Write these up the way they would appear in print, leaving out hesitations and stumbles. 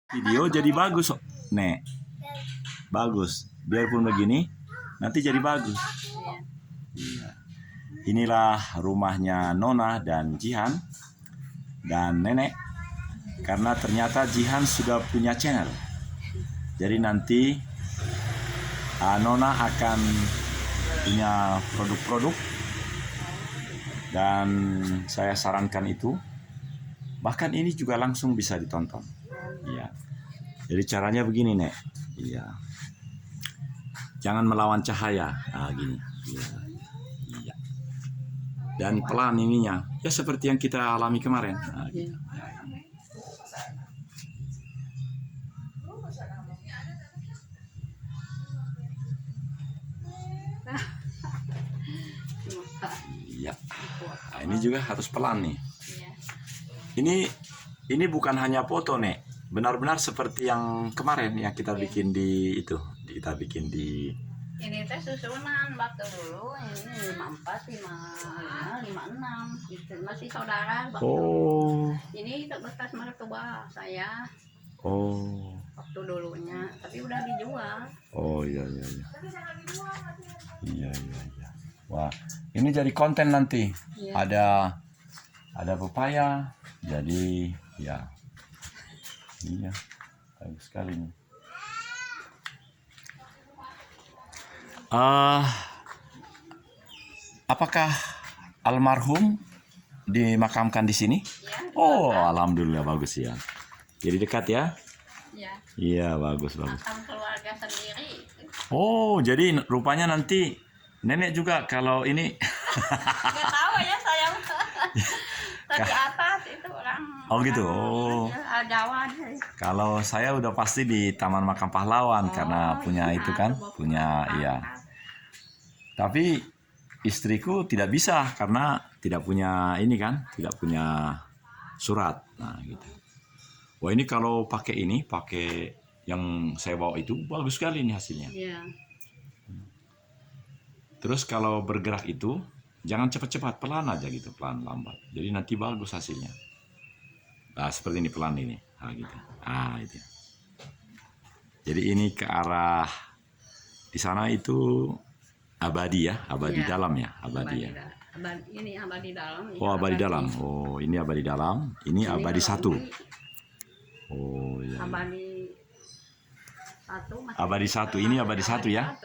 Video jadi bagus, Nek. Bagus. Biarpun begini, nanti jadi bagus. Iya. Inilah rumahnya Nona dan Jihan dan Nenek. Karena ternyata Jihan sudah punya channel. Jadi nanti Nona akan punya produk-produk dan saya sarankan itu. Bahkan ini juga langsung bisa ditonton. Iya. Jadi caranya begini, Nek. Iya. Jangan melawan cahaya. Nah, gini. Iya. Iya. Dan pelan ininya. Ya seperti yang kita alami kemarin. Nah, gitu. Iya. Nah, ini juga harus pelan nih. Ini bukan hanya foto, Nek. Benar-benar seperti yang kemarin yang kita bikin di itu. Kita bikin di ini teh susunan waktu dulu ini 54, 55, 56 itu masih saudara waktu ini bekas mertua saya waktu dulunya tapi udah dijual. Iya. Wah, ini jadi konten nanti. Ada pepaya, jadi ya. Iya, bagus sekali nih. Apakah almarhum dimakamkan di sini? Ya, oh, alhamdulillah bagus ya. Jadi dekat ya? Iya, bagus. Makam keluarga sendiri. Oh, jadi rupanya nanti nenek juga kalau ini. Nggak tahu ya saya. Dari atas itu orang. Oh gitu. Oh. Jawa. Kalau saya udah pasti di Taman Makam Pahlawan karena punya itu kan, punya iya. Tapi istriku tidak bisa karena tidak punya ini kan, tidak punya surat. Nah, gitu. Wah, ini kalau pakai yang saya bawa itu bagus sekali ini hasilnya. Iya. Terus kalau bergerak itu jangan cepat-cepat, pelan aja gitu, pelan lambat. Jadi nanti bagus hasilnya. Nah, seperti ini pelan ini. Nah, gitu. Itu. Jadi ini ke arah di sana itu abadi ya, abadi dalam ya, abadi ya. Ini abadi dalam. Oh, abadi dalam. Oh, ini abadi dalam. Ini abadi satu. Oh, iya. Abadi satu. Ini abadi satu ya.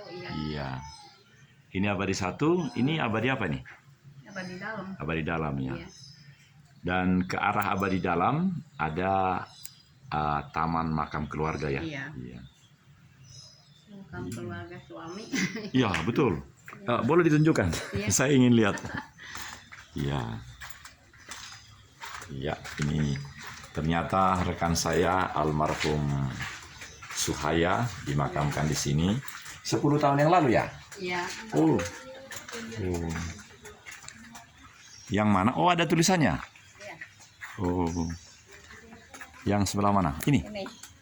Iya. Ini abadi satu. Ini abadi apa nih? Abadi dalam. Abadi dalam ya. Dan ke arah abadi dalam ada taman makam keluarga ya. Iya. Makam keluarga suami. Iya, betul. Boleh ditunjukkan? Saya ingin lihat. Iya. Iya, ini ternyata rekan saya almarhum Suhaya dimakamkan di sini 10 tahun yang lalu ya? Iya. Oh. Yang mana? Oh, ada tulisannya. Oh. Yang sebelah mana? Ini.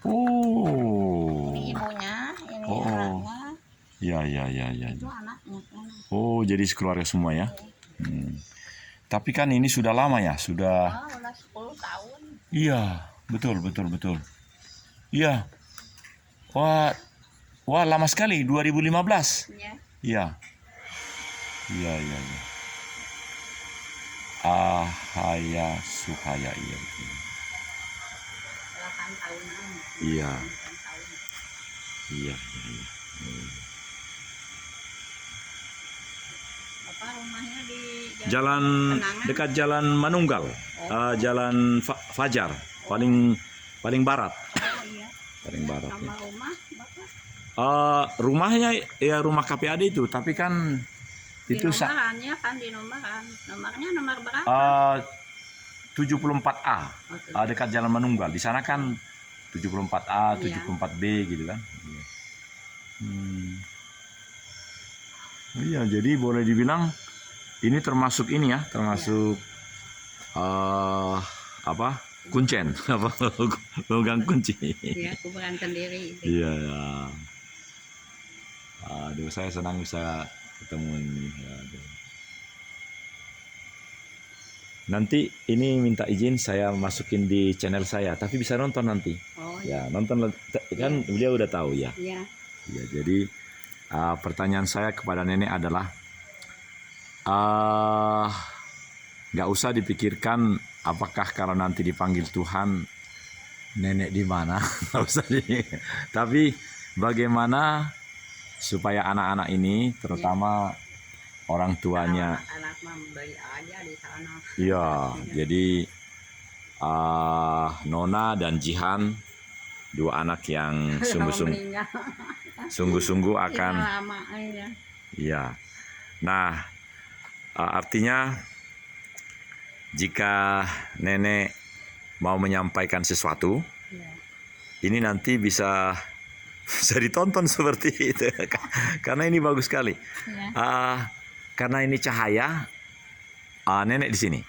Oh. Ini ibunya, ini anaknya. Iya. Itu anaknya. Oh, jadi sekeluarga semua ya? Tapi kan ini sudah lama ya, sudah. Udah 10 tahun. Iya, betul. Iya. Wah, lama sekali, 2015. Iya. Ahaya Suhaya, iya. 8 tahunan. Iya. Apa rumahnya di Jalan dekat Jalan Manunggal, Jalan Fajar, paling barat. Paling barat. Nama rumah Bapak? Rumahnya ya rumah KPAD itu, tapi kan itu nomorannya kan di nomoran. Nomornya nomor berapa? 74A. Dekat Jalan Manunggal. Di sana kan 74A, 74B gitu kan. Iya, jadi boleh dibilang ini termasuk ini ya, termasuk kuncen, pemegang kunci. Iya, kuburan sendiri. Iya. Aduh, saya senang bisa ketemu ini. nanti ini minta izin saya masukin di channel saya, tapi bisa nonton nanti. Oh Ya, nonton kan beliau udah tahu ya. iya. Ya, jadi pertanyaan saya kepada nenek adalah ah, nggak usah dipikirkan apakah kalau nanti dipanggil Tuhan nenek di mana, nggak usah tapi bagaimana supaya anak-anak ini terutama orang tuanya, Anak mah beli aja di sana. iya, jadi Nona dan Jihan, dua anak yang sungguh-sungguh akan, lama ya. iya. Nah, artinya jika nenek mau menyampaikan sesuatu, Ya. ini nanti bisa ditonton seperti itu, karena ini bagus sekali. Ya. Karena ini cahaya, nenek di sini.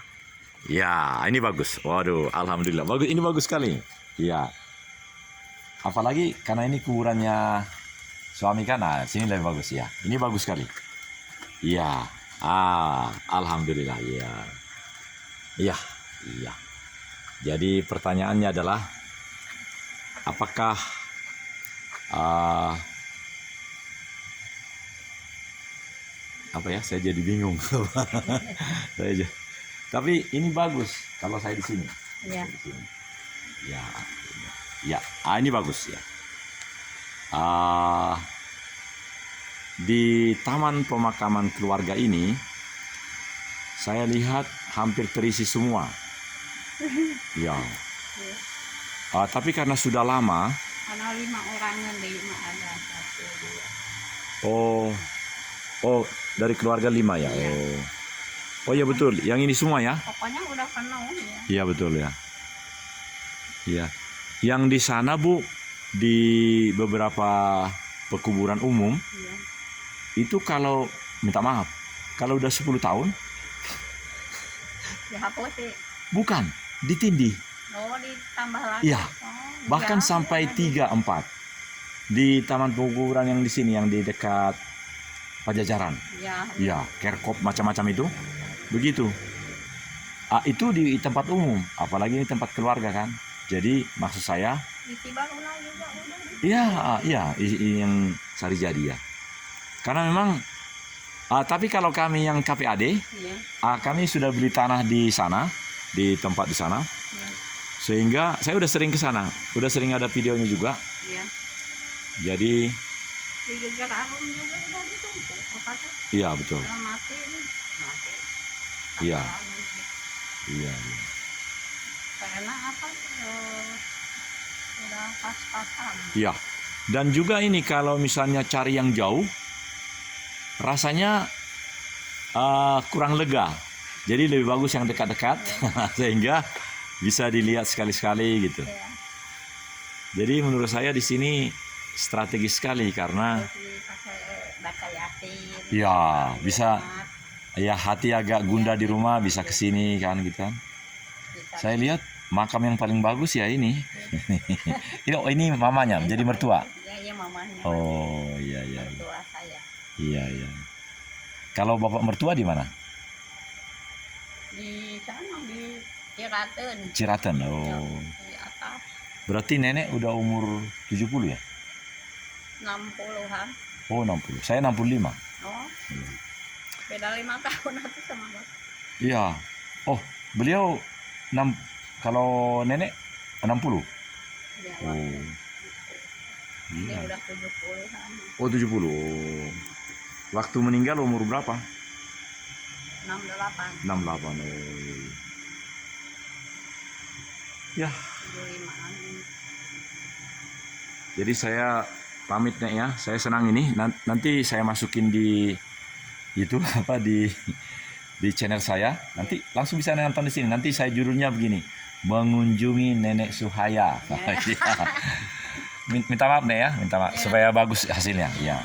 Ya, ini bagus. Waduh, alhamdulillah bagus. Ini bagus sekali. Ya. Apalagi karena ini kuburannya suami kan, nah sini lebih bagus ya. Ini bagus sekali. Iya. Alhamdulillah. Iya. Iya. Iya. Jadi pertanyaannya adalah, apakah apa ya? Saya jadi bingung. Tapi ini bagus kalau saya di sini. Ya. Di sini. Ya. Ya. Ini bagus ya. Di taman pemakaman keluarga ini saya lihat hampir terisi semua. Ya. Tapi karena sudah lama. Karena 5 orang yang di ada 1, 2. Oh, dari keluarga 5 ya. Iya. Oh ya betul. Yang ini semua ya. Pokoknya udah penuh ya. Iya betul ya. Iya. Yang di sana Bu, di beberapa pekuburan umum, Iya. itu kalau minta maaf, kalau udah 10 tahun, Dihapus sih. bukan, ditindih. Oh, ditambah lagi. Iya. Bahkan iya, sampai 3, 4 di taman pekuburan yang di sini, yang di dekat Pajajaran. Iya. Iya, Kerkop macam-macam itu. Begitu. Itu di tempat umum, apalagi ini tempat keluarga kan. Jadi maksud saya, Di Cibaruna juga udah. iya, yang Sarijadi ya. Karena memang, tapi kalau kami yang KPAD, Iya. kami sudah beli tanah di sana, di tempat di sana, Iya. sehingga saya udah sering ke sana, udah sering ada videonya juga. Iya. Jadi, Di Gegerarum juga udah ditumpuk. Apa tuh? iya betul, Udah mati nih. Mati. Iya. Apa? iya. Karena apa? Udah pas-pasan. Iya. Dan juga ini kalau misalnya cari yang jauh, rasanya kurang lega. Jadi lebih bagus yang dekat-dekat, sehingga bisa dilihat sekali-sekali gitu. Ya. Jadi menurut saya di sini strategis sekali karena Terus pakai baca yasin. ya bisa, ya hati agak gundah di rumah bisa kesini kan gitu kan. Saya lihat makam yang paling bagus ya ini. ini mamanya jadi mertua. Iya, mamanya. Oh iya. Mertua saya. Iya. Kalau bapak mertua di mana? Di sana di Ciraten. Ciraten. Oh. Di atas Berarti nenek udah umur 70 ya? 60-an. Oh 60. Saya 65. Oh. Beda 5 tahun atau sama Bapak. Iya. Oh, beliau kalau nenek 60. Ya, Oh. dia Iya. udah 70-an. Oh 70. Oh. Waktu meninggal umur berapa? 68. 68. Oh. Ya, 75-an. jadi saya pamit Nek ya. Saya senang ini. Nanti saya masukin di itu apa di channel saya. Nanti langsung bisa nonton di sini. Nanti saya judulnya begini. Mengunjungi Nenek Suhaya. Minta maaf Nek ya, minta maaf supaya bagus hasilnya. Ya.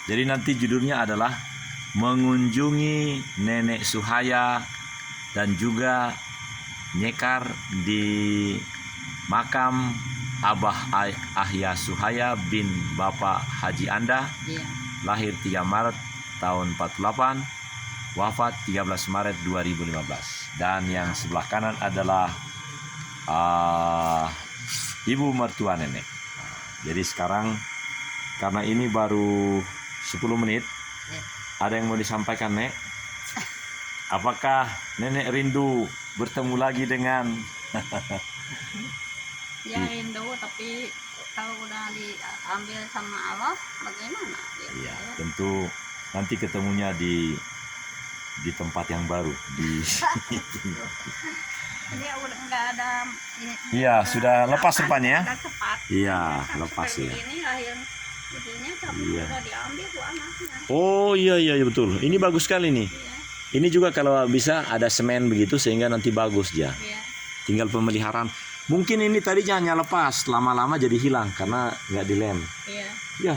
Jadi nanti judulnya adalah mengunjungi Nenek Suhaya dan juga nyekar di makam Abah Ahya Suhaya bin Bapak Haji Anda, Iya. lahir 3 Maret tahun 48, wafat 13 Maret 2015. dan yang sebelah kanan adalah ibu mertua nenek. Jadi sekarang karena ini baru 10 menit, ada yang mau disampaikan, Nek? Apakah nenek rindu bertemu lagi dengan Ya rindu, tapi kalau udah diambil sama Allah bagaimana? Iya, tentu nanti ketemunya di tempat yang baru di Ini udah nggak ada. Iya, sudah lepas rupanya ya. Udah cepat. Iya, Sampai lepas ya. Ini lahir ibunya tapi Iya. udah diambil tuh anaknya. Oh iya betul. Ini bagus sekali nih. Iya, Ini juga kalau bisa ada semen begitu sehingga nanti bagus ya. iya. Tinggal pemeliharaan. Mungkin ini tadinya hanya lepas, lama-lama jadi hilang karena nggak dilem. Iya. Ya,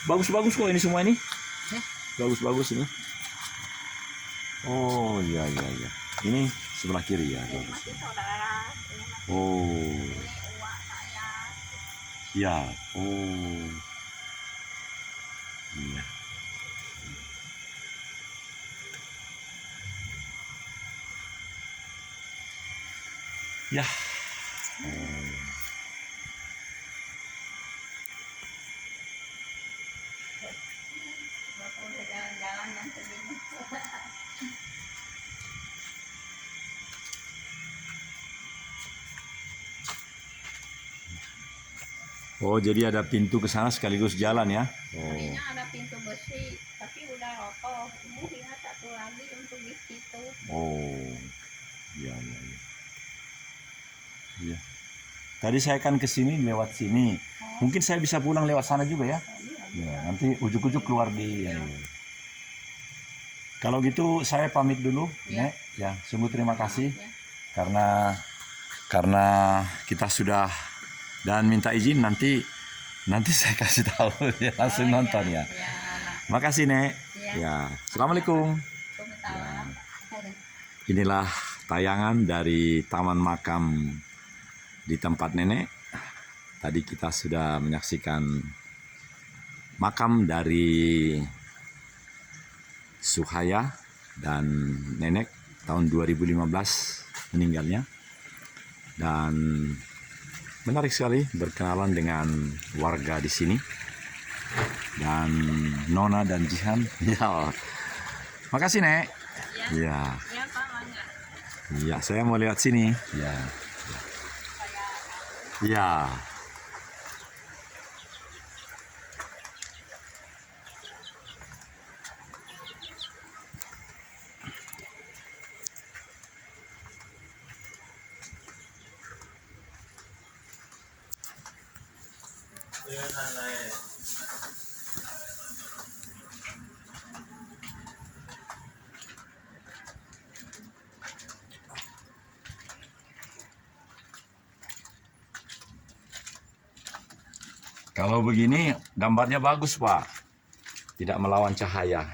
bagus-bagus kok ini semua ini. Ya. Bagus-bagus ini. Oh iya. Ini sebelah kiri ya. Ini Bagus. masih saudara. Ini masih Oh uak saya. iya. Oh iya. Ya. Bapak udah jalan-jalan yang segini. Oh jadi ada pintu ke sana sekaligus jalan ya. Oh. Tadinya ada pintu besi, tapi udah roboh. Ini lihat satu lagi untuk di situ. Oh. Iya. Iya. Tadi saya kan ke sini lewat sini. Mungkin saya bisa pulang lewat sana juga ya. Ya, nanti ujuk-ujuk keluar di Kalau gitu saya pamit dulu, Ya. Nek. Ya, sungguh terima kasih Ya. karena kita sudah dan minta izin nanti saya kasih tahu ya langsung nonton ya. Ya. Makasih, Nek. Ya. Ya, Assalamualaikum. Waalaikumsalam. Inilah tayangan dari Taman Makam di tempat nenek. Tadi kita sudah menyaksikan makam dari Suhaya dan nenek tahun 2015 meninggalnya. Dan menarik sekali berkenalan dengan warga di sini. Dan Nona dan Jihan. Ya. Makasih, Nek. Ya. Ya, Pak, Mangga. Iya, saya mau lewat sini. Ya. Iya. Kalau begini gambarnya bagus, Pak. Tidak melawan cahaya.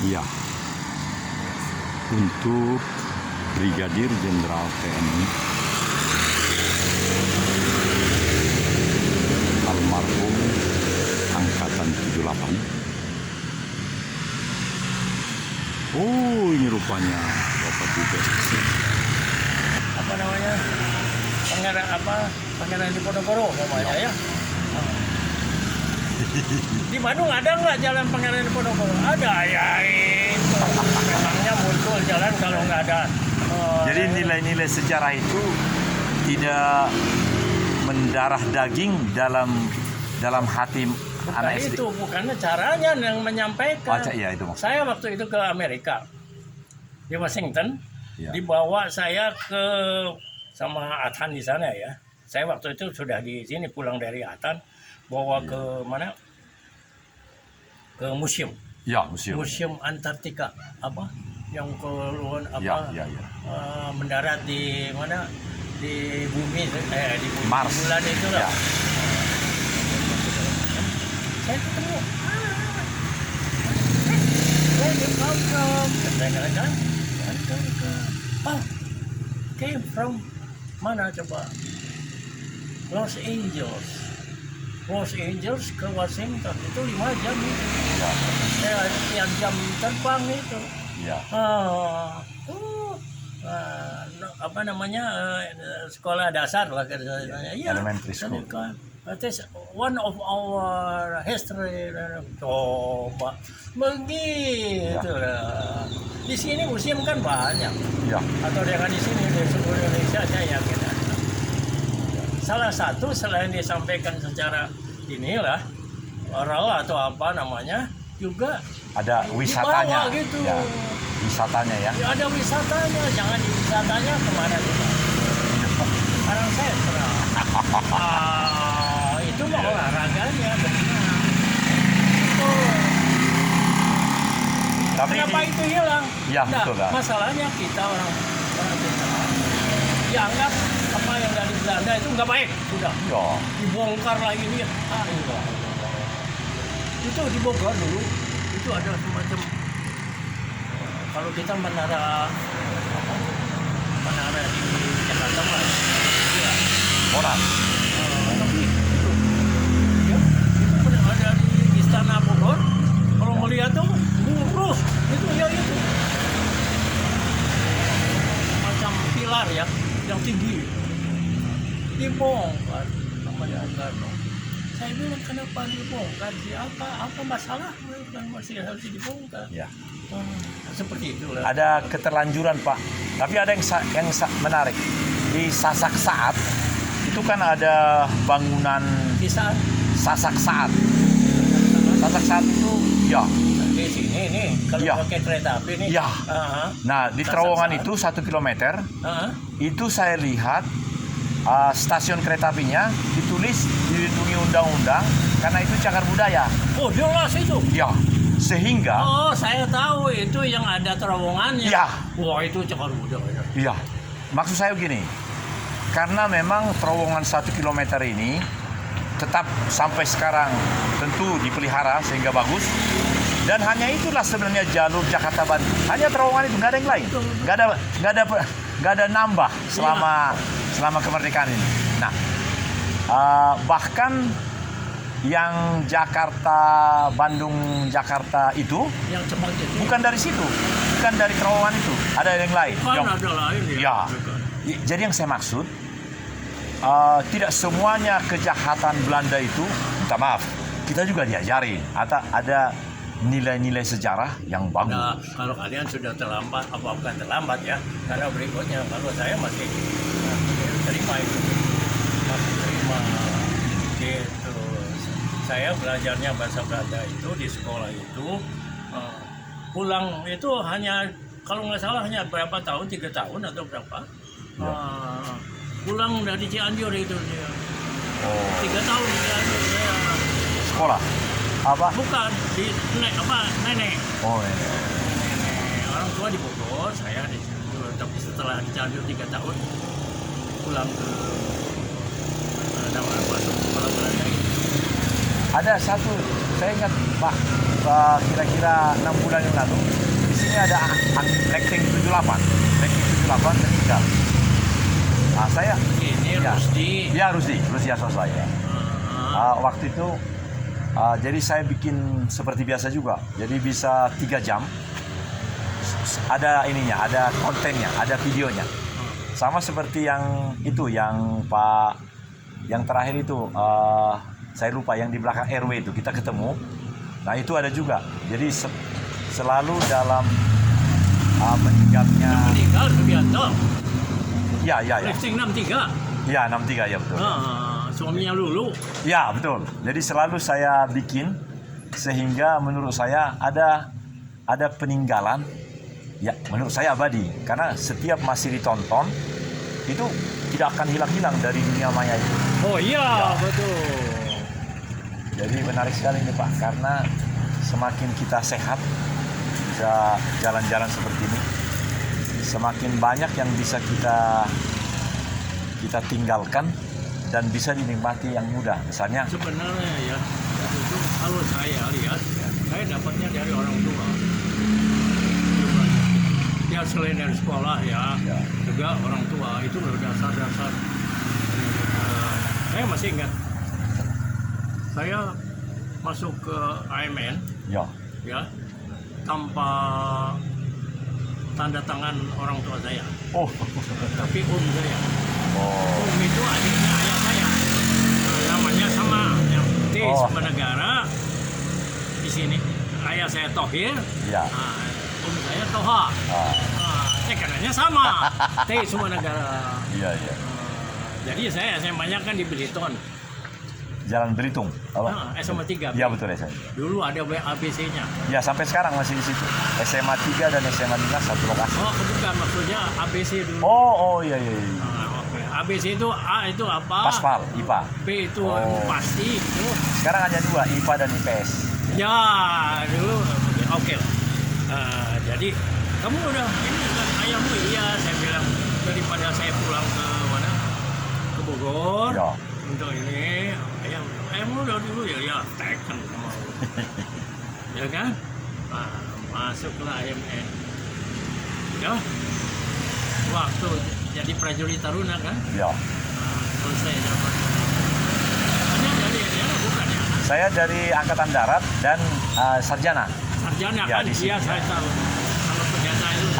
Iya. Untuk Brigadir Jenderal TNI almarhum angkatan 78. Oh, ini rupanya Bapak Dubes. Apa namanya, Pangeran Diponegoro namanya ya. Di Bandung ada nggak jalan Pangeran Diponegoro? Ada ya, itu memangnya muncul jalan kalau nggak ada. Jadi nilai-nilai sejarah itu tidak mendarah daging dalam hati bukan anak SD. itu, bukannya caranya yang menyampaikan. Baca ya itu maksudnya. Saya waktu itu ke Amerika, di Washington, Ya. dibawa saya ke sama Atan di sana ya. Saya waktu itu sudah di sini pulang dari Atan, bawa ke mana? Ke museum, Ya, museum. museum Antartika apa? Yang keluar apa? Ya. Mendarat di mana? Di bumi, di bumi, Mars. bulan itu lah. Ya. Saya ketemu. Where you come from? Saya katakan, oh, came from mana coba? Los Angeles. Los Angeles ke Washington itu 5 jam itu. Ya. Saya tiap jam terbang itu. Ya. Apa namanya, sekolah dasar lah katanya. Iya. Elementary school. That is one of our history. Coba begitu lah. Di sini museum kan banyak. Ya. Atau dengan di sini di seluruh Indonesia saya yakin ada. Salah satu selain disampaikan secara inilah oral atau apa namanya juga Ada wisatanya. dibawa gitu. Ya. Wisatanya ya. Ya, ada wisatanya, jangan di wisatanya kemana kita? Sekarang saya pernah. Itu mah olahraganya benar. Itu. Tapi Kenapa di- itu hilang? Ya, Nah, betul, Kak. masalahnya kita orang kita dianggap apa yang dari Belanda itu nggak baik, sudah Ya. dibongkar lagi nih. Itu di Bogor dulu itu ada semacam kalau kita menara di Jakarta lah. Ya. Monas. Tapi itu ya, itu pernah ada di Istana Bogor. Kalau melihat tuh lurus itu ya itu macam pilar ya yang tinggi dibongkar sama Soekarno. Saya bilang kenapa dibongkar sih, apa masalah yang masih harus dibongkar. Ya. Seperti itu lah. Ada keterlanjuran Pak. Tapi ada yang menarik. Di Sasak Saat itu kan ada bangunan Di saat Sasak Saat. Sasak Saat itu ya. di sini nih kalau Ya. pakai kereta api nih. Ya. Nah, di Sasak terowongan Saat. itu 1 kilometer itu saya lihat stasiun kereta apinya ditulis dilindungi undang-undang karena itu cagar budaya. Oh, jelas itu. Ya. Sehingga Oh, saya tahu itu yang ada terowongannya. Ya. Wah, itu cakar budaya. iya. Maksud saya begini. Karena memang terowongan 1 kilometer ini tetap sampai sekarang tentu dipelihara sehingga bagus. Dan hanya itulah sebenarnya jalur Jakarta Bandung. Hanya terowongan itu, nggak ada yang lain. Nggak ada nambah selama kemerdekaan ini. Nah, bahkan yang Bandung Jakarta itu Yang cepat itu. bukan dari situ, bukan dari terowongan itu, ada yang lain. Kan ada lain ya. Ya. Jadi yang saya maksud tidak semuanya kejahatan Belanda itu, minta maaf, kita juga diajari atau ada nilai-nilai sejarah yang bagus. Nah, kalau kalian sudah terlambat, apa bukan terlambat ya? Karena berikutnya, kalau saya masih terima itu, masih terima gitu. Saya belajarnya bahasa Belanda itu di sekolah itu, pulang itu hanya kalau nggak salah hanya berapa tahun, 3 tahun atau berapa? Pulang dari Cianjur itu dia. Oh, 3 tahun di Cianjur saya. sekolah apa? Bukan di nenek. Oh, ini. Orang tua di Bogor, saya di situ. Tapi setelah di Cianjur 3 tahun pulang ke masuk sekolah Belanda ini. Ada satu saya ingat Pak, kira-kira 6 bulan yang lalu di sini ada Lekting 78 meninggal. Nah, saya Ini ya, Rusdi. ya Rusdi Asosa ya. Waktu itu jadi saya bikin seperti biasa juga. Jadi bisa 3 jam. Ada ininya, ada kontennya, ada videonya. Sama seperti yang itu, yang Pak, yang terakhir itu, saya lupa, yang di belakang RW itu kita ketemu. Nah itu ada juga. Jadi selalu dalam meninggalnya. Meninggal Subianto. Ya. Lifting 63. Ya 63 ya betul. Suaminya Lulu. Ya betul. Jadi selalu saya bikin sehingga menurut saya ada peninggalan. Ya, menurut saya abadi karena setiap masih ditonton itu tidak akan hilang-hilang dari dunia maya itu. Oh iya, betul. Jadi menarik sekali nih Pak, karena semakin kita sehat bisa jalan-jalan seperti ini, semakin banyak yang bisa kita tinggalkan dan bisa dinikmati yang mudah. Misalnya Sebenarnya ya, itu kalau saya lihat, saya dapatnya dari orang tua. Ya selain dari sekolah ya, juga orang tua itu udah dasar-dasar. Saya masih ingat, saya masuk ke AMN ya tanpa tanda tangan orang tua saya, tapi saya. Itu adiknya ayah saya, namanya sama, yang T Sebenegara. Di sini ayah saya Tohir. Saya Toha. Kanannya sama. T Sebenegara. Jadi saya SMA-nya kan di Belitung. Jalan Belitung. SMA 3. Iya betul ya. Dulu ada ABC-nya. Ya sampai sekarang masih di situ. SMA 3 dan SMA 5 satu lokasi. Bukan, maksudnya ABC dulu. Iya. ABC itu A itu apa? Paspal, IPA. B itu pasti itu. Sekarang hanya 2, IPA dan IPS. Ya, dulu oke lah. Jadi kamu udah ini kan ayahmu, iya saya bilang, daripada saya pulang ke mana, ke Bogor untuk ini ayahmu udah dulu ya tekan mau ya kan. Masuklah AMN ya, waktu jadi prajurit Taruna kan. Selesai dapat. Bukan ya, saya dari Angkatan Darat dan sarjana kan dia saya tahu. Kalau penjata itu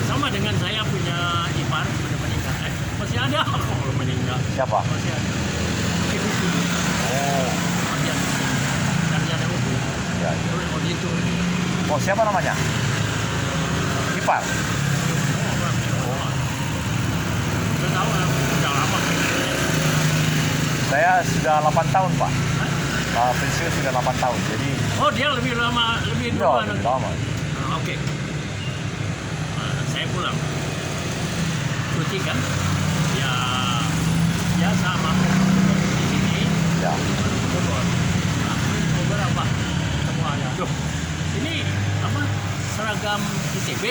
sama dengan saya punya ipar sudah meninggal. Masih ada kalau meninggal. Siapa? Masih ada. Sarjana hukum. Ya. Itu. Siapa namanya? Ipar. Sudah tahu, sudah lama. Saya sudah 8 tahun Pak. Pensiun sudah 8 tahun. Jadi dia lebih lama, lebih lama. Oke. Saya pulang. Cuti kan? Ya sama di sini. Ya. Beberapa ketemu ayah. Tuh, ini apa? Seragam ITB.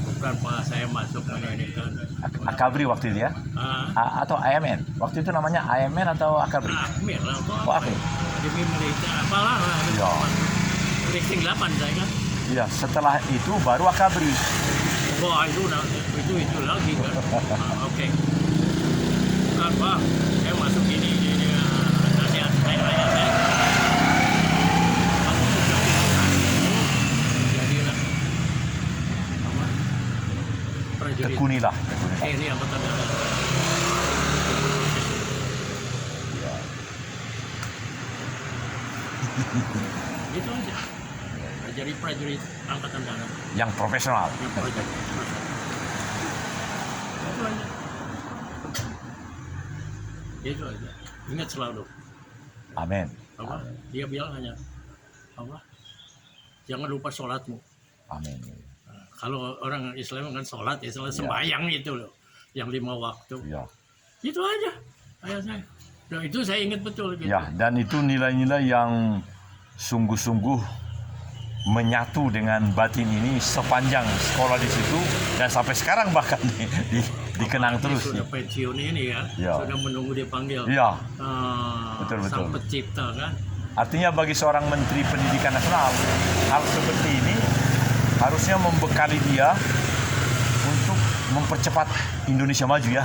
Bukan Pak, saya masuk ini kan. Akabri waktu itu ya? Atau AMN? Waktu itu namanya AMN atau Akabri? Akmir lah. Akabri. Demi militer apalah. Lifting 8 saya kan. Iya, setelah itu baru Akabri. Itu lagi kan. Oke. Apa? Saya masuk ini nasihat ayah saya. Kamu sudah jadilah prajurit. Tekunilah. Ini Angkatan Darat. Itu aja. Jadi prajurit Angkatan Darat. Yang profesional. Itu aja. Itu aja. Ingat selalu. Amin. Dia bilang hanya jangan lupa sholatmu. Amin. Kalau orang Islam kan sholat, sembahyang itu loh, yang 5 waktu. Itu aja ayah saya. Dan itu saya ingat betul. Gitu. Ya, dan itu nilai-nilai yang sungguh-sungguh menyatu dengan batin ini sepanjang sekolah di situ dan sampai sekarang bahkan di dikenang terus. Sudah pensiun ini ya, Ya. sudah menunggu dipanggil. Iya, Ah, Betul. Sang pencipta kan. artinya bagi seorang Menteri Pendidikan Nasional, hal seperti ini harusnya membekali dia untuk mempercepat Indonesia maju ya.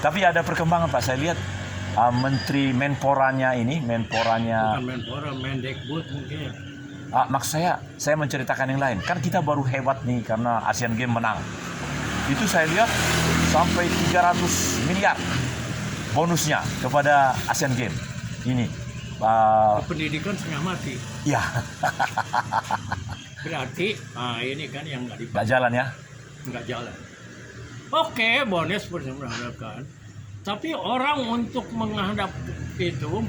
Tapi ada perkembangan Pak, saya lihat Menteri Menporanya ini, Menporanya, Bukan Menpora, Mendikbud mungkin. maksud saya menceritakan yang lain. Kan kita baru hebat nih karena Asian Games menang. Itu saya lihat sampai 300 miliar bonusnya kepada Asian Games ini. Pendidikan setengah mati. Ya, Berarti, ini kan yang nggak jalan ya. nggak jalan. Oke, bonus berharapkan. Tapi orang untuk menghadap itu,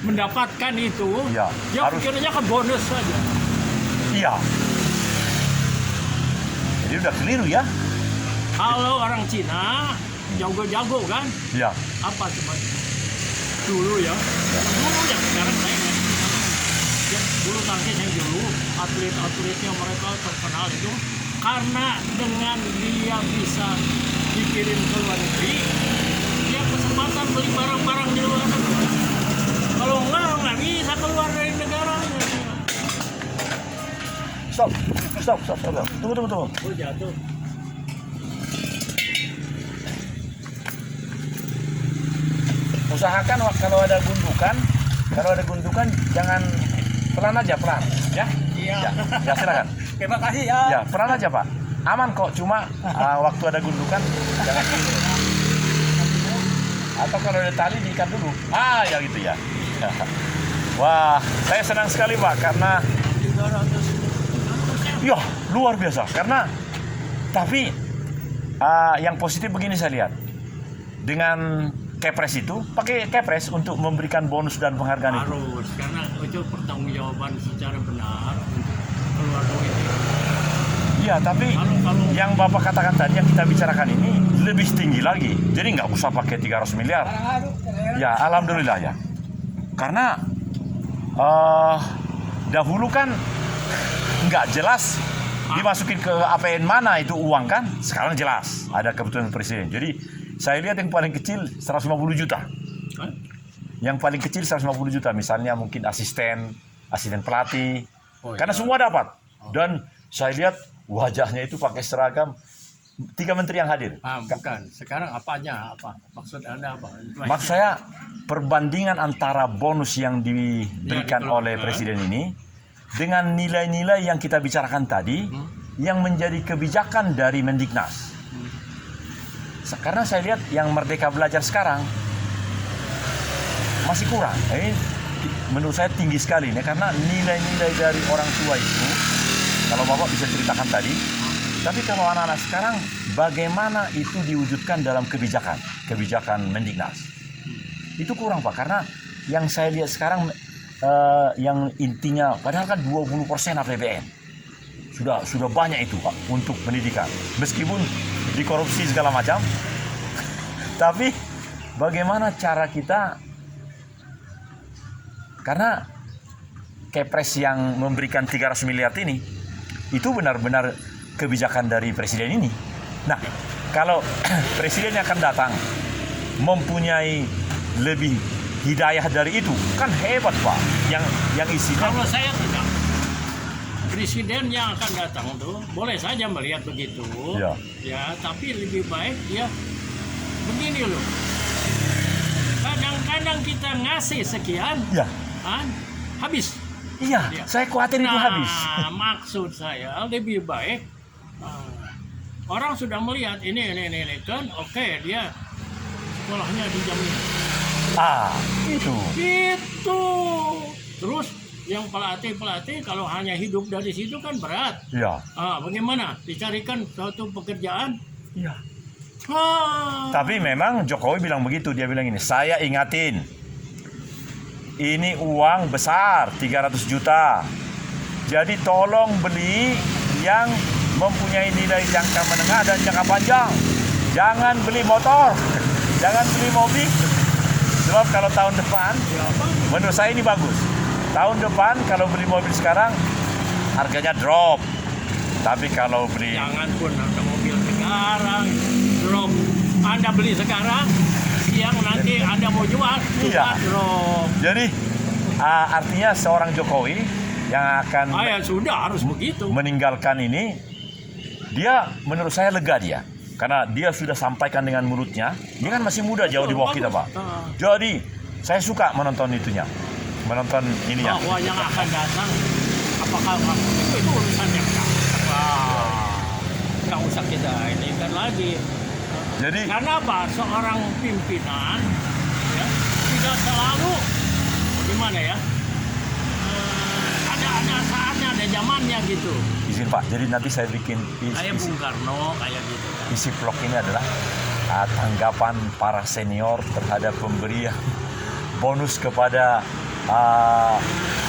mendapatkan itu, Iya, ya harus- pikirnya ke bonus saja. Iya. Jadi udah keliru ya. Kalau orang Cina jago-jago kan, Iya. apa coba dulu ya, sekarang saya nggak yang bulu tangkis yang dulu atlet-atletnya mereka terkenal itu karena dengan dia bisa dikirim ke luar negeri, dia kesempatan beli barang-barang di luar negeri. Kalau nggak bisa keluar dari negaranya. Stop. Tunggu. Oh jatuh. Usahakan kalau ada gundukan jangan pelan aja ya. Iya. Ya silakan. Terima kasih ya. Ya pelan aja Pak. Aman kok, cuma waktu ada gundukan jangan gini. Atau kalau ada tali diikat dulu. Ya gitu ya. Wah, saya senang sekali Pak karena ya luar biasa. Karena tapi yang positif begini saya lihat dengan Kepres itu pakai Kepres untuk memberikan bonus dan penghargaan itu. Harus, karena itu pertanggungjawaban secara benar untuk keluar duit. Iya, tapi Kalau- yang Bapak katakan tadi yang kita bicarakan ini lebih tinggi lagi. Jadi nggak usah pakai 300 miliar. Ya, alhamdulillah ya. Karena dahulu kan nggak jelas dimasukin ke APN mana itu uang kan. Sekarang jelas ada keputusan presiden. Jadi saya lihat yang paling kecil 150 juta. Hah? Yang paling kecil 150 juta. Misalnya mungkin asisten pelatih. Oh, Karena iya. semua dapat. Dan saya lihat wajahnya itu pakai seragam 3 menteri yang hadir. Bukan. Sekarang apanya? Apa? Maksud Anda apa? Maksud saya perbandingan antara bonus yang diberikan dikeluarkan. oleh presiden ini dengan nilai-nilai yang kita bicarakan tadi yang menjadi kebijakan dari Mendiknas. Karena saya lihat yang Merdeka Belajar sekarang masih kurang. Ini menurut saya tinggi sekali nih karena nilai-nilai dari orang tua itu kalau Bapak bisa ceritakan tadi. Tapi kalau anak-anak sekarang bagaimana itu diwujudkan dalam kebijakan Mendiknas? Itu kurang Pak karena yang saya lihat sekarang yang intinya padahal kan 20% APBN. Sudah banyak itu Pak untuk pendidikan. Meskipun dikorupsi segala macam. Tapi bagaimana cara kita karena Kepres yang memberikan 300 miliar ini itu benar-benar kebijakan dari presiden ini. Nah, kalau presiden yang akan datang mempunyai lebih hidayah dari itu, kan hebat Pak. Yang isinya Kalau saya tidak, presiden yang akan datang tuh boleh saja melihat begitu. Ya. Ya, tapi lebih baik ya begini loh. Kadang-kadang kita ngasih sekian, ya. kan, habis. Iya, Ya. saya khawatir itu habis. Maksud saya lebih baik orang sudah melihat ini kan, oke dia sekolahnya dijamin. Itu. Gitu. Terus yang pelatih kalau hanya hidup dari situ kan berat. Ya. Bagaimana? Dicarikan suatu pekerjaan? Iya. Tapi memang Jokowi bilang begitu, dia bilang ini, saya ingatin. Ini uang besar 300 juta. Jadi tolong beli yang mempunyai nilai jangka menengah dan jangka panjang. Jangan beli motor. Jangan beli mobil. Sebab kalau tahun depan, menurut saya ini bagus. Tahun depan kalau beli mobil sekarang harganya drop. Tapi kalau beli Jangan pun ada mobil negara. sekarang drop. Anda beli sekarang, siang nanti Anda mau jual, Iya. drop. Jadi artinya seorang Jokowi yang akan Ya sudah harus begitu. meninggalkan ini, dia menurut saya lega dia. Karena dia sudah sampaikan dengan mulutnya. Dia kan masih muda, jauh di bawah kita, Pak. Jadi saya suka menonton itunya, menonton ininya. Bahwa yang akan datang, apakah itu urusan yang nggak usah kita ini kan lagi. Jadi Karena apa? Seorang pimpinan ya, tidak selalu gimana ya? Ada saatnya, ada zamannya gitu. izin Pak, jadi nanti saya bikin Kayak Bung Karno kayak gitu kan. isi vlog ini adalah tanggapan para senior terhadap pemberian bonus kepada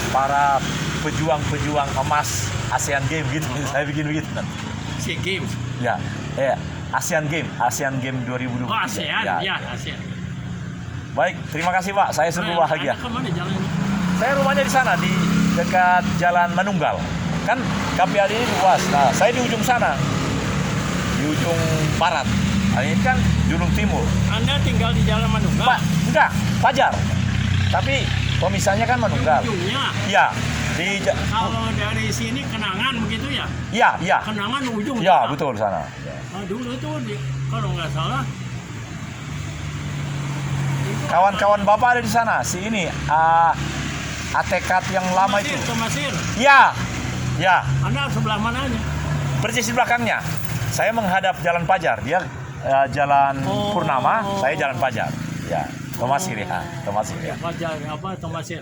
para pejuang-pejuang emas ASEAN Games gitu. Saya bikin begitu nanti. SEA Games. Ya, ASEAN Game 2020. Oh ASEAN, ya ASEAN. Baik, terima kasih Pak. Saya sungguh bahagia. Anda kemana jalannya? Saya rumahnya di sana, di dekat Jalan Manunggal. Kan KPAD ini luas. Nah, saya di ujung sana, di ujung barat. Nah, ini kan di ujung timur. Anda tinggal di Jalan Manunggal? Pak, enggak, Fajar. Tapi pemisahnya kan Manunggal. Ujungnya. Iya, di Kalau dari sini Kenangan begitu ya? Iya. Kenangan ujung. Iya, betul sana. Dulu tuh kalau nggak salah. Kawan-kawan Bapak ada di sana. Si ini ATK yang lama itu. Tomasir. Iya. Ya, Anda sebelah mananya? persis di belakangnya. Saya menghadap Jalan Fajar, dia Jalan Purnama, saya Jalan Fajar. Ya, Tomasir ya, Tomasir ya. Fajar apa Tomasir?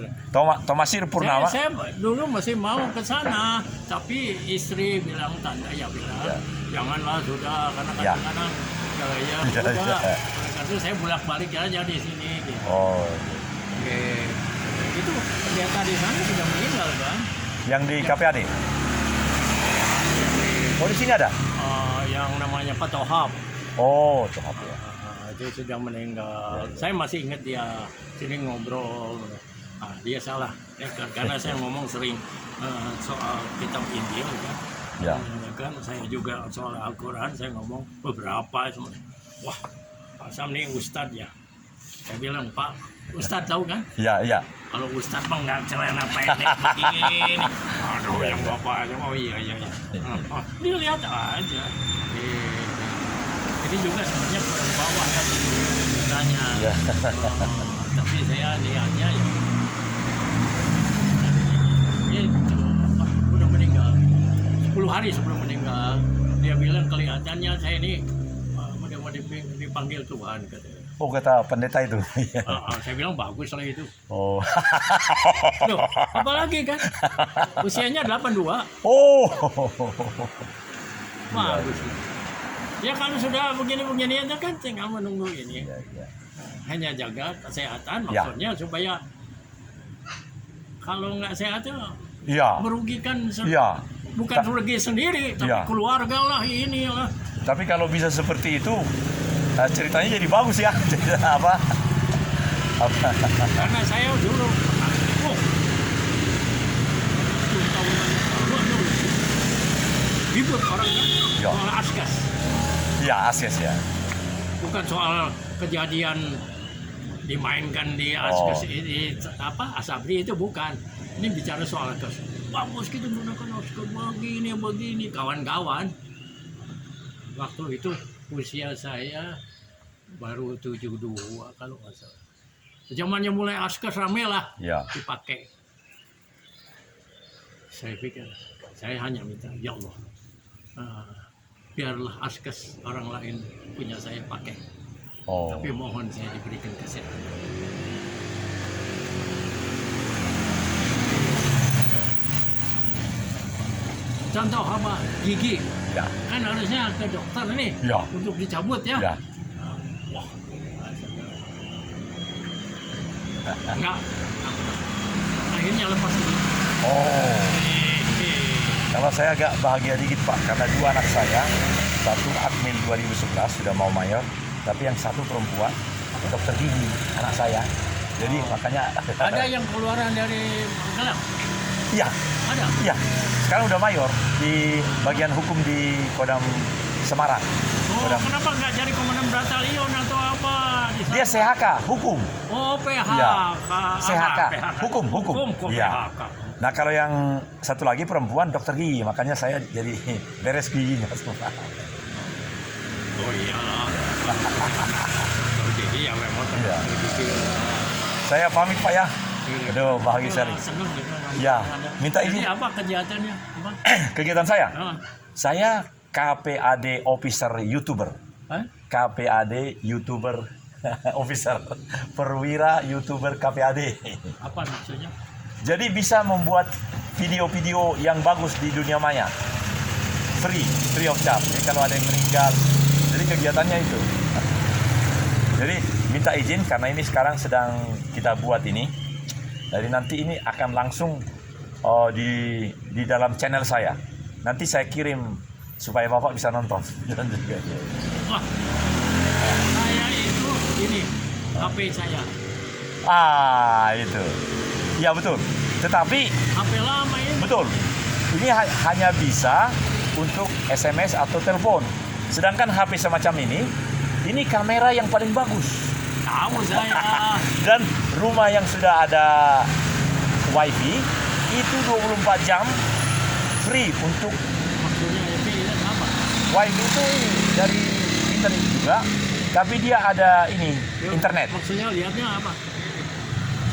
Tomasir Purnama. Saya dulu masih mau ke sana, tapi istri bilang bilang janganlah sudah karena Ya. kadang-kadang ya Ya, juga. ya. Karena saya bolak-balik aja di sini. Gitu. Oh, Oke. Itu pendeta di sana sudah meninggal kan? yang di KPAD. Oh, di sini ada. Yang namanya Pak Tohab. Oh, tuh apa ya? Dia sudah meninggal. Saya masih ingat dia sering ngobrol. Dia salah. Karena saya ngomong sering soal kitab Injil kan. Ya. Kan saya juga soal Al-Quran saya ngomong beberapa semua. Wah, Pak Sam nih Ustadz ya. Saya bilang Pak Ustadz tahu kan? Iya. Kalau Ustadz mah nggak celana pendek begini. Aduh, yang bapak aja. Oh iya. Dilihat aja. Ini juga sebenarnya kurang bawah kan ceritanya. Ya. Tapi saya lihatnya ya. Itu udah meninggal. 10 hari sebelum meninggal, dia bilang kelihatannya saya ini mau dipanggil Tuhan katanya. Oh, kata pendeta itu. Saya bilang bagus lah itu. Oh. Loh, apalagi kan? Usianya 82. Oh. Bagus. Ya kalau sudah begini-begini aja kan tinggal menunggu ini. Ya. Hanya jaga kesehatan Ya. maksudnya supaya kalau nggak sehat Iya. merugikan Iya. bukan rugi sendiri tapi Ya. keluarga lah ini lah. Tapi kalau bisa seperti itu, ceritanya jadi bagus ya. Apa? Karena saya dulu ribut orang kan Ya. soal askas, Iya, Ases ya. bukan soal kejadian dimainkan di askas ini Asabri itu bukan. Ini bicara soal askas. Bagus kita gunakan askas begini kawan-kawan. Waktu itu usia saya baru 72 kalau nggak salah. Zamannya mulai askas rame lah Ya. dipakai. Saya pikir saya hanya minta ya Allah, biarlah askas orang lain punya saya pakai, Oh. tapi mohon saya diberikan kesehatan. Contoh apa? Gigi Ya. kan harusnya ke dokter nih Ya. untuk dicabut ya. Ya. Wah, enggak. Akhirnya lepas dulu. Oh. Kalau saya agak bahagia dikit Pak, karena dua anak saya, satu admin 2011 sudah mau mayor, tapi yang satu perempuan, dokter gigi, anak saya. Jadi makanya Ada yang keluaran dari Magelang? Iya, Ada? iya. Sekarang udah mayor di bagian hukum di Kodam Semarang. kenapa nggak cari komandan batalion atau apa? Di sana? Dia CHK, hukum. Oh, PHK. Iya. Apa? CHK, hukum. Kok Iya. PHK? Nah kalau yang satu lagi perempuan dokter gigi, makanya saya jadi beres giginya semua. Oh iyalah. Jadi ya memang Iya. begitu. Saya pamit Pak ya. Aduh bahagia sekali. Senang gitu. Ya, minta Jadi izin. apa kegiatannya? Apa? Kegiatan saya, Ah. saya KPAD Officer YouTuber. Hah? KPAD YouTuber Officer. Perwira YouTuber KPAD. Apa maksudnya? Jadi bisa membuat video-video yang bagus di dunia maya. Free of charge. Jadi kalau ada yang meninggal, jadi kegiatannya itu. Jadi minta izin karena ini sekarang sedang kita buat ini. Jadi nanti ini akan langsung di dalam channel saya. Nanti saya kirim supaya Bapak bisa nonton. Wah, saya itu ini HP saya. Itu. Ya betul. Tetapi HP lama ini. betul. Ini hanya bisa untuk SMS atau telepon. Sedangkan HP semacam ini kamera yang paling bagus. Tahu saya. Dan rumah yang sudah ada WiFi itu 24 jam free untuk Maksudnya itu apa? WiFi itu dari internet juga, tapi dia ada ini internet. Maksudnya lihatnya apa?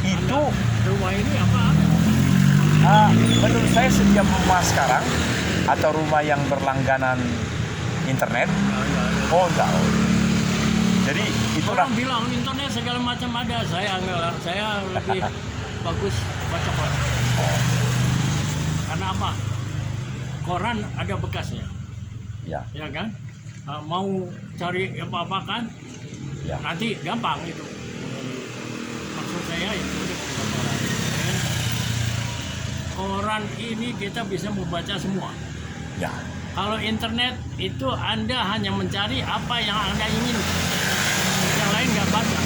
Itu Rumah ini apa? menurut saya setiap rumah sekarang atau rumah yang berlangganan internet, enggak. Jadi itulah. Orang bilang internet segala macam ada. Saya enggak. Saya lebih bagus baca koran. Karena apa? Koran ada bekasnya, Ya, ya kan? Mau cari apa-apa kan? ya. Nanti gampang itu. Maksud saya itu koran. Koran ini kita bisa membaca semua. Ya. Kalau internet itu Anda hanya mencari apa yang Anda ingin, yang lain nggak baca.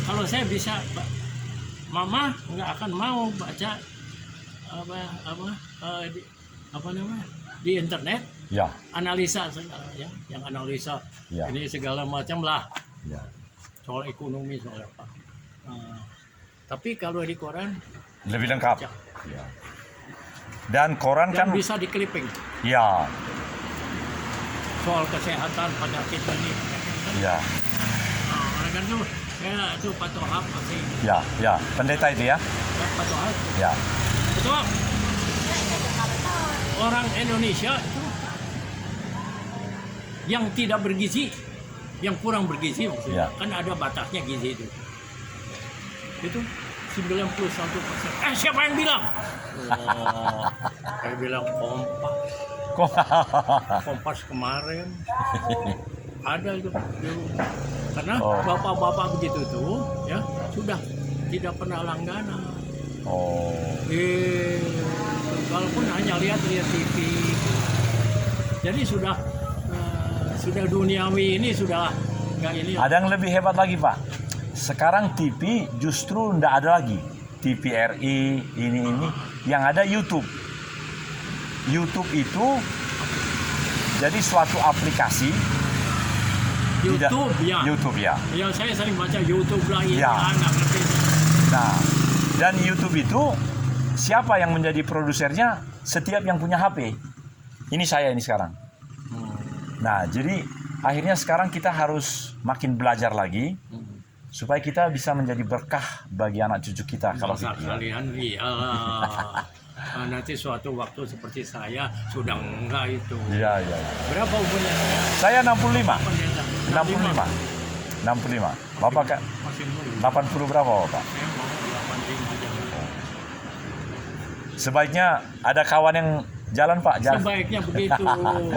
Kalau saya bisa, Mama nggak akan mau baca apa namanya di internet, Ya. analisa segala ya, yang analisa Ya. ini segala macam lah, Ya. soal ekonomi soal apa. Tapi kalau di koran Lebih lengkap. Ya. Ya. Dan koran dan kan bisa di clipping ya, soal kesehatan penyakit ini. ya, Oleh karena itu saya itu Pak Tohab masih ya. Pendeta itu ya. Pak Tohab. Ya. Betul. Orang Indonesia itu yang tidak bergizi, yang kurang bergizi maksudnya, Ya. kan ada batasnya gizi itu. Itu 91%. Siapa yang bilang? Oh, saya bilang Kompas kemarin. Ada itu dulu. Karena Oh. bapak-bapak begitu tuh ya sudah tidak pernah langganan. Oh. Walaupun hanya lihat TV. Jadi sudah duniawi ini sudah nggak ini. Ada yang lebih hebat lagi Pak. Sekarang TV justru nggak ada lagi. TVRI ini yang ada YouTube. YouTube itu jadi suatu aplikasi. YouTube ya. YouTube ya. Ya saya sering baca YouTube lah ini Ya. nggak ngerti. Nah, dan YouTube itu siapa yang menjadi produsernya? Setiap yang punya HP. Ini saya ini sekarang. Nah, jadi akhirnya sekarang kita harus makin belajar lagi supaya kita bisa menjadi berkah bagi anak cucu kita kalau Masa gitu. kalian iyalah. Nanti suatu waktu seperti saya sudah enggak itu. Iya. Berapa umurnya saya? Saya 65. Pendeta. 65. Bapak Kak Masih muda. 80 berapa Bapak? Saya mau 85 aja. Sebaiknya ada kawan yang jalan Pak, jalan. Sebaiknya begitu.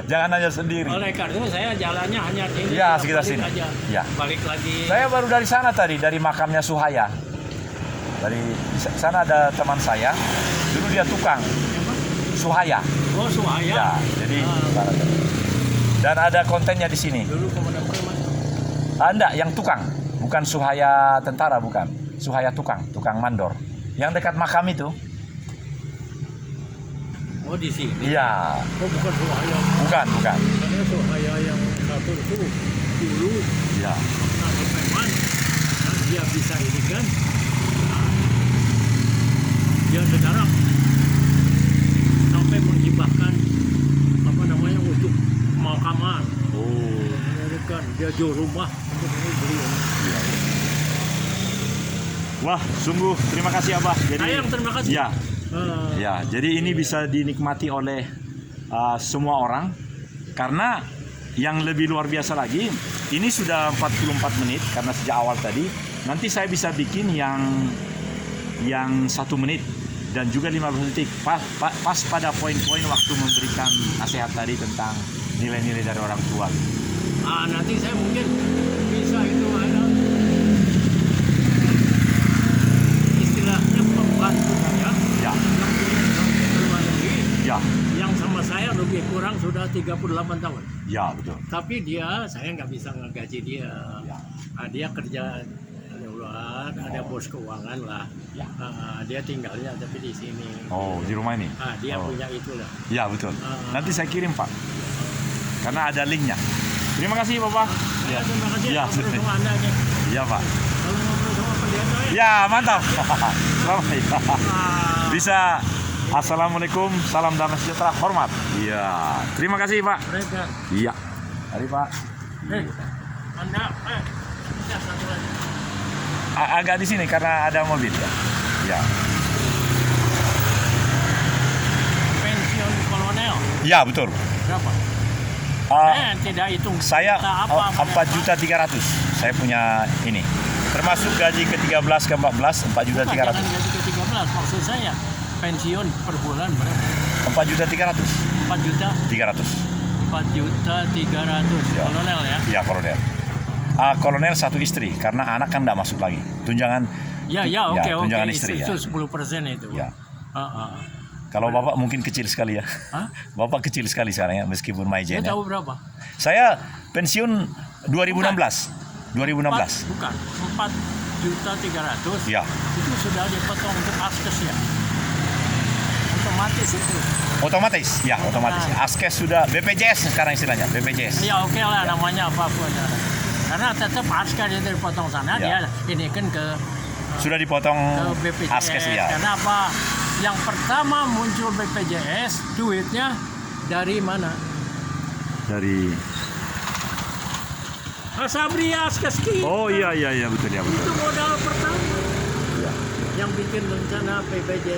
Jangan hanya sendiri. Oleh karena itu saya jalannya hanya ini. Ya, sekitar balik sini. Aja. Ya. Balik lagi. Saya baru dari sana tadi, dari makamnya Suhaya. Dari sana ada teman saya, dulu dia tukang Apa? Suhaya. Oh, Suhaya. Ya, jadi dan ada kontennya di sini. Dulu komandan Preman. Enggak, yang tukang, bukan Suhaya tentara, bukan. Suhaya tukang mandor. Yang dekat makam itu. Oh di sini. Iya, Oh bukan Suhaya. bukan. Karena Suhaya yang satu itu dulu Iya. kalau preman, nah, dia bisa ini kan, nah, dia sekarang sampai menghibahkan apa namanya untuk pemakaman. Oh. Ini kan dia jual rumah untuk ini beli. Iya. Wah, sungguh terima kasih Abah. Jadi, Sayang, terima kasih. Ya, ya. Jadi ini bisa dinikmati oleh semua orang karena yang lebih luar biasa lagi, ini sudah 44 menit karena sejak awal tadi. Nanti saya bisa bikin yang 1 menit dan juga 15 detik pas pada poin-poin waktu memberikan nasihat tadi tentang nilai-nilai dari orang tua. Nanti saya mungkin bisa itu ada istilahnya pembantu saya Ya, yang luar negeri ya, yang sama saya lebih kurang sudah 38 tahun. ya betul. Tapi saya nggak bisa ngegaji dia. Dia kerja di luar, ada bos keuangan lah. Ya. Dia tinggalnya tapi di sini. Oh, di rumah ini. Dia Oh. punya itulah. Ya betul. Nanti saya kirim Pak, karena ada linknya. Terima kasih Bapak. Saya terima kasih Ya. ngobrol sama Anda nih. Ya Pak. Kalau ngobrol sama pendeta ya. Ya mantap. Selamat. Ah, Bisa. Assalamualaikum, salam damai sejahtera, hormat. Iya. Terima kasih Pak. mereka. Iya. Mari Pak. Anda, bisa satu lagi. Agak di sini karena ada mobil ya. Ya. Pensiun kolonel Ya betul. berapa? Uh, Tidak hitung. saya Kita apa 4.300.000. Saya punya ini. Termasuk gaji ke-13 ke-14 4.300.000. Jangan gaji ke-13, maksud saya pensiun per bulan berapa? 4.300.000. 4 juta 300. 4.300.000 Ya. kolonel ya. Iya kolonel. Kolonel satu istri karena anak kan tidak masuk lagi. Tunjangan. Ya oke tunjangan istri itu ya. 10% itu. Ya. Ah. Kalau Bapak mungkin kecil sekali ya. Hah? Bapak kecil sekali sekarang ya meskipun Saya Maijen ya. tahu berapa? Saya pensiun 2016. 2016. Bukan 4.300.000. Ya. Itu sudah dipotong untuk askes ya. Otomatis itu. Otomatis. Ya, otomatis. Askes sudah BPJS sekarang istilahnya, BPJS. Ya oke lah namanya apapun. Karena tetap askes itu dipotong sana Ya. dia ini kan ke Sudah dipotong BPJS. Askes ya. Karena apa? Yang pertama muncul BPJS duitnya dari mana? Dari Sabri Askes kita. Oh iya betul ya betul. Itu modal pertama Ya. yang bikin rencana BPJS.